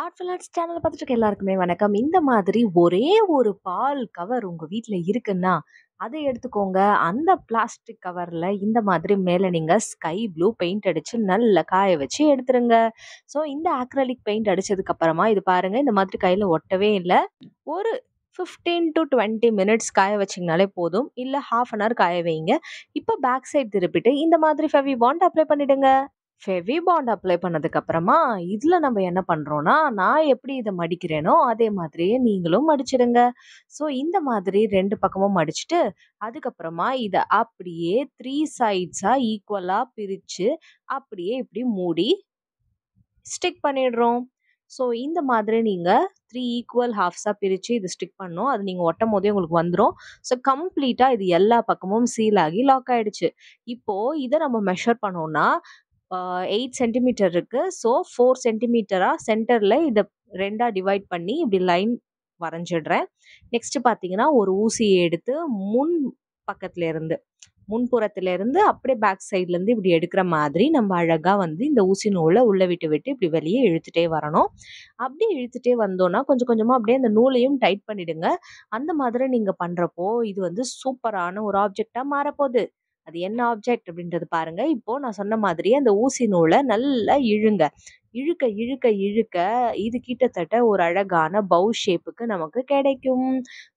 Artful arts channel பார்த்துட்டு இருக்க எல்லாருக்குமே வணக்கம். இந்த மாதிரி ஒரே ஒரு பால் கவர் உங்க வீட்ல இருக்குன்னா, அத எடுத்துக்கோங்க. அந்த பிளாஸ்டிக் கவர்ல இந்த மாதிரி மேல நீங்க ஸ்கை ப்ளூ பெயிண்ட் அடிச்சு நல்லா காய வச்சு எடுத்துருங்க. ஸோ இந்த அக்ரிலிக் பெயிண்ட் அடிச்சதுக்கு அப்புறமா இது பாருங்க, இந்த மாதிரி கையில ஒட்டவே இல்ல. ஒரு 15 to 20 மினிட்ஸ் காய வச்சீங்கனாலே போதும். இல்ல 1/2 அன் ஹவர் காய வைங்க. இப்போ பேக் சைடு திருப்பிட்டு இந்த மாதிரி ஃபெவி பாண்ட் அப்ளை பண்ணிடுங்க. ஃபெவி பாண்ட் அப்ளை பண்ணதுக்கு அப்புறமா, இதுல நம்ம என்ன பண்றோம்னா, நான் எப்படி இத மடிக்கிறேனோ, அதே மாதிரியே நீங்களும் மடிச்சிடுங்க. ஸோ இந்த மாதிரி 2 பக்கமும் மடிச்சுட்டு, அதுக்கப்புறமா இத அப்படியே 3 சைட்ஸா ஈக்குவலா பிரிச்சு, அப்படியே இப்படி மூடி ஸ்டிக் பண்ணிடுறோம். ஸோ இந்த மாதிரி நீங்க 3 ஈக்குவல் ஹால்ஃப்ஸா பிரிச்சு இது ஸ்டிக் பண்ணணும். அது நீங்க ஒட்டும்போதே உங்களுக்கு வந்துரும். ஸோ கம்ப்ளீட்டா இது எல்லா பக்கமும் சீல் ஆகி லாக் ஆயிடுச்சு. இப்போ இத நம்ம மெஷர் பண்ணோம்னா, 8 சென்டிமீட்டர் இருக்கு. ஸோ 4 சென்டிமீட்டரா சென்டர்ல இத 2ஆ டிவைட் பண்ணி இப்படி லைன் வரைஞ்சிடுறேன். நெக்ஸ்ட் பார்த்தீங்கன்னா, ஒரு ஊசிய எடுத்து முன் பக்கத்துல இருந்து முன்புறத்துல இருந்து அப்படியே பேக் சைட்ல இருந்து இப்படி எடுக்கிற மாதிரி நம்ம அழகா வந்து இந்த ஊசி நூலை உள்ள விட்டு விட்டு இப்படி வெளியே இழுத்துட்டே வரணும். அப்படி இழுத்துட்டே வந்தோம்னா கொஞ்சம் கொஞ்சமா அப்படியே அந்த நூலையும் டைட் பண்ணிடுங்க. அந்த மாதிரி நீங்க பண்றப்போ இது வந்து சூப்பரான ஒரு ஆப்ஜெக்ட்டா மாறப்போகுது. அது என்ன ஆப்ஜெக்ட் அப்படின்றது பாருங்க. இப்போ நான் சொன்ன மாதிரி அந்த ஊசி நூலை நல்லா இழுங்க. இழுக்க இழுக்க இழுக்க இது கிட்டத்தட்ட ஒரு அழகான பவு ஷேப்புக்கு நமக்கு கிடைக்கும்.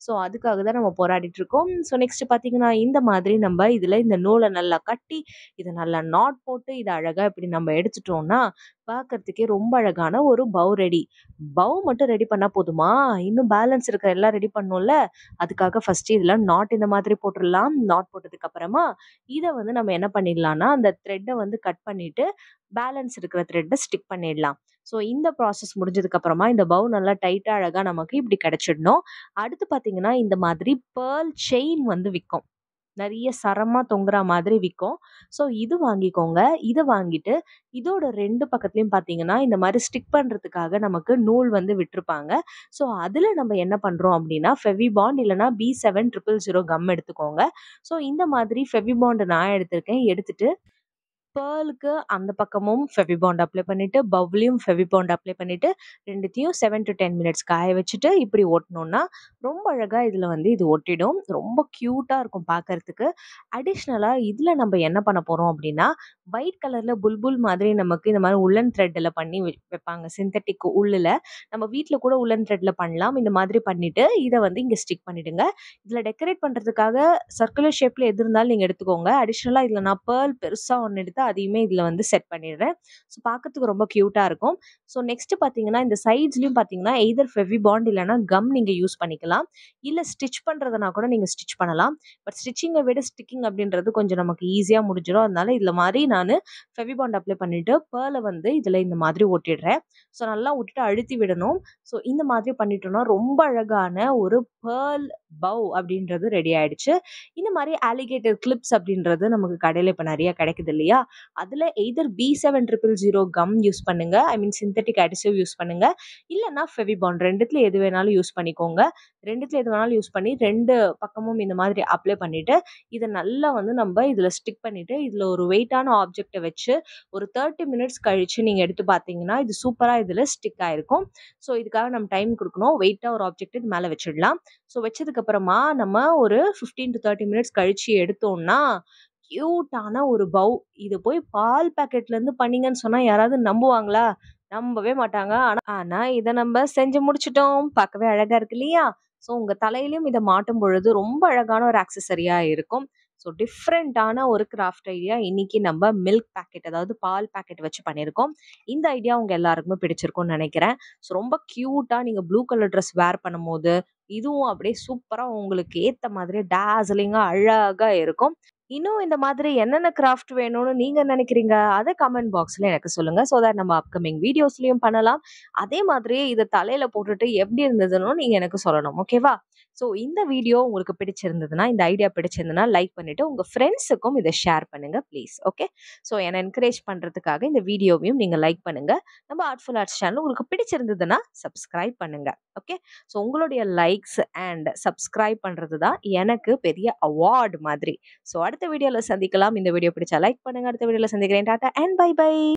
ஸோ அதுக்காக தான் நம்ம போராடிட்டு இருக்கோம். ஸோ நெக்ஸ்ட் பார்த்தீங்கன்னா, இந்த மாதிரி நம்ம இதுல இந்த நூலை நல்லா கட்டி இதை நல்லா நாட் போட்டு இதை அழகா இப்படி நம்ம எடுத்துட்டோம்னா பார்க்கறதுக்கே ரொம்ப அழகான ஒரு பவு ரெடி. பவு மட்டும் ரெடி பண்ணா போதுமா? இன்னும் பேலன்ஸ் இருக்கிற எல்லாம் ரெடி பண்ணோம்ல. அதுக்காக ஃபர்ஸ்ட் இதுல நாட் இந்த மாதிரி போட்டுடலாம். நாட் போட்டதுக்கு அப்புறமா இதை வந்து நம்ம என்ன பண்ணிடலாம்னா அந்த த்ரெட்டை வந்து கட் பண்ணிட்டு பேலன்ஸ் இருக்கிற த்ரெட்டை ஸ்டிக் பண்ணிடலாம். ஸோ இந்த ப்ராசஸ் முடிஞ்சதுக்கு அப்புறமா இந்த பவு நல்லா டைட்டா அழகா நமக்கு இப்படி கிடைச்சிடணும். அடுத்து பாத்தீங்கன்னா இந்த மாதிரி பேர்ல் செயின் வந்து விற்கும். நிறைய சரமா தொங்குற மாதிரி விற்கும். ஸோ இது வாங்கிக்கோங்க. இதை வாங்கிட்டு இதோட 2 பக்கத்துலயும் பார்த்தீங்கன்னா இந்த மாதிரி ஸ்டிக் பண்றதுக்காக நமக்கு நூல் வந்து விட்டிருப்பாங்க. ஸோ அதுல நம்ம என்ன பண்றோம் அப்படின்னா ஃபெவி பாண்ட் இல்லைன்னா B7000 கம் எடுத்துக்கோங்க. ஸோ இந்த மாதிரி ஃபெவி பாண்ட் நான் எடுத்திருக்கேன். எடுத்துட்டு பேர்லுக்கு அந்த பக்கமும் ஃபெவி பாண்ட் அப்ளை பண்ணிட்டு, பவ்லயும் ஃபெவி பாண்ட் அப்ளை பண்ணிட்டு, 2த்தையும் 7 to 10 மினிட்ஸ் காய வச்சுட்டு, இப்படி ஒட்டுனோம்னா, ரொம்ப அழகா இதுல வந்து இது ஒட்டிடும். ரொம்ப கியூட்டா இருக்கும் பார்க்கறதுக்கு. அடிஷ்னலா இதுல நம்ம என்ன பண்ண போறோம் அப்படின்னா, ஒயிட் கலர்ல புல்புல் மாதிரி நமக்கு இந்த மாதிரி உல்லன் த்ரெட்ல பண்ணி வைப்பாங்க. சிந்தட்டிக் உள்ளுல. நம்ம வீட்ல கூட உல்லன் த்ரெட்ல பண்ணலாம். இந்த மாதிரி பண்ணிட்டு, இத வந்து இங்க ஸ்டிக் பண்ணிடுங்க. இதுல டெக்கரேட் பண்றதுக்காக சர்க்குலர் ஷேப்ல எது இருந்தாலும் நீங்க எடுத்துக்கோங்க. அடிஷ்னலா இதுல நான் பேர்ல் பெருசா ஒண்ணு எடுத்து அதையுமே இதுல வந்து செட் பண்ணிடுறேன். ஸோ பார்க்கறதுக்கு ரொம்ப கியூட்டா இருக்கும். ஸோ நெக்ஸ்ட் பார்த்தீங்கன்னா, இந்த சைட்ஸ்லயும் பார்த்தீங்கன்னா, எய்தர் ஃபெவி பாண்ட் இல்லைன்னா கம் நீங்க யூஸ் பண்ணிக்கலாம். இல்ல ஸ்டிச் பண்றதுனா கூட நீங்க ஸ்டிச் பண்ணலாம். பட் ஸ்டிச்சிங்கை விட ஸ்டிக்கிங் அப்படின்றது கொஞ்சம் நமக்கு ஈஸியா முடிஞ்சிடும். அதனால இதுல மாதிரி நானு ஃபெவி பாண்ட் அப்ளை பண்ணிட்டு பேர்லை வந்து இதுல இந்த மாதிரி ஒட்டிடுறேன். ஸோ நல்லா விட்டுட்டு அழுத்தி விடணும். ஸோ இந்த மாதிரி பண்ணிட்டோம்னா ரொம்ப அழகான ஒரு பேர்ல் பவ் அப்படின்றது ரெடி ஆயிடுச்சு. இந்த மாதிரி ஆலிகேட்டர் கிளிப்ஸ் அப்படின்றது நமக்கு கடையில இப்ப நிறைய கிடைக்குது இல்லையா? அதுல எய்தர் B7000 கம் யூஸ் பண்ணுங்க. ஐ மீன் சிந்தட்டிக் அடிசிவ் யூஸ் பண்ணுங்க. இல்லைன்னா ஃபெவி பாண்ட் 2த்துல எது வேணாலும் யூஸ் பண்ணிக்கோங்க. 2த்துல எது வேணாலும் யூஸ் பண்ணி 2 பக்கமும் இந்த மாதிரி அப்ளை பண்ணிட்டு இதை நல்லா வந்து நம்ம இதுல ஸ்டிக் பண்ணிட்டு இதுல ஒரு வெயிட்டான ஆப்ஜெக்டை வச்சு ஒரு 30 மினிட்ஸ் கழிச்சு நீங்க எடுத்து பார்த்தீங்கன்னா இது சூப்பரா இதுல ஸ்டிக் ஆயிருக்கும். ஸோ இதுக்காக நம்ம டைம் கொடுக்கணும். வெயிட்டா ஒரு ஆப்ஜெக்ட் இது மேல வச்சிடலாம். ஸோ வச்சதுக்கு அப்புறமா நம்ம ஒரு 15 to 30 மினிட்ஸ் கழிச்சு எடுத்தோம்னா கியூட்டான ஒரு பவ். இது போய் பால் பாக்கெட்ல இருந்து பண்ணீங்கன்னு சொன்னா யாராவது நம்புவாங்களா? நம்பவே மாட்டாங்க. ஆனா ஆனா இதை நம்ம செஞ்சு முடிச்சிட்டோம். பார்க்கவே அழகா இருக்கு இல்லையா? ஸோ உங்க தலையிலயும் இதை மாட்டும் பொழுது ரொம்ப அழகான ஒரு ஆக்சசரியா இருக்கும். ஸோ டிஃப்ரெண்டான ஒரு கிராஃப்ட் ஐடியா இன்னைக்கு நம்ம மில்க் பேக்கெட் அதாவது பால் பேக்கெட் வச்சு பண்ணியிருக்கோம். இந்த ஐடியா உங்க எல்லாருக்குமே பிடிச்சிருக்கும்னு நினைக்கிறேன். ஸோ ரொம்ப கியூட்டா நீங்க ப்ளூ கலர் ட்ரெஸ் வேர் பண்ணும்போது இதுவும் அப்படியே சூப்பரா உங்களுக்கு ஏத்த மாதிரி டாஸ்லிங்கா அழகா இருக்கும். இன்னும் இந்த மாதிரி என்னென்ன கிராஃப்ட் வேணும்னு நீங்க நினைக்கிறீங்க? அத கமெண்ட் பாக்ஸ்ல எனக்கு சொல்லுங்க. சோ தட் நம்ம அப்கமிங் வீடியோஸ்லயும் பண்ணலாம். அதே மாதிரி இத தலையில போட்டுட்டு எப்படி இருந்ததுன்னு நீங்க எனக்கு சொல்லணும். ஓகேவா? சோ இந்த வீடியோ உங்களுக்கு பிடிச்சிருந்ததுன்னா, இந்த ஐடியா பிடிச்சிருந்ததுன்னா லைக் பண்ணிட்டு உங்க ஃப்ரெண்ட்ஸுக்கும் இத ஷேர் பண்ணுங்க ப்ளீஸ். ஓகே? சோ என்ன என்கரேஜ் பண்றதுக்காக இந்த வீடியோவையும் நீங்க லைக் பண்ணுங்க. நம்ம ஆர்ட்ஃபுல் ஆர்ட்ஸ் சேனல் உங்களுக்கு பிடிச்சிருந்ததுன்னா சப்ஸ்கிரைப் பண்ணுங்க. ஓகே? சோ உங்களுடைய லைக்ஸ் அண்ட் சப்ஸ்கிரைப் பண்றது தான் எனக்கு பெரிய அவார்ட் மாதிரி. சோ அடுத்த வீடியோல சந்திக்கலாம். இந்த வீடியோ பிடிச்சா லைக் பண்ணுங்க. அடுத்த வீடியோல சந்திக்கிறேன். Tata and bye by.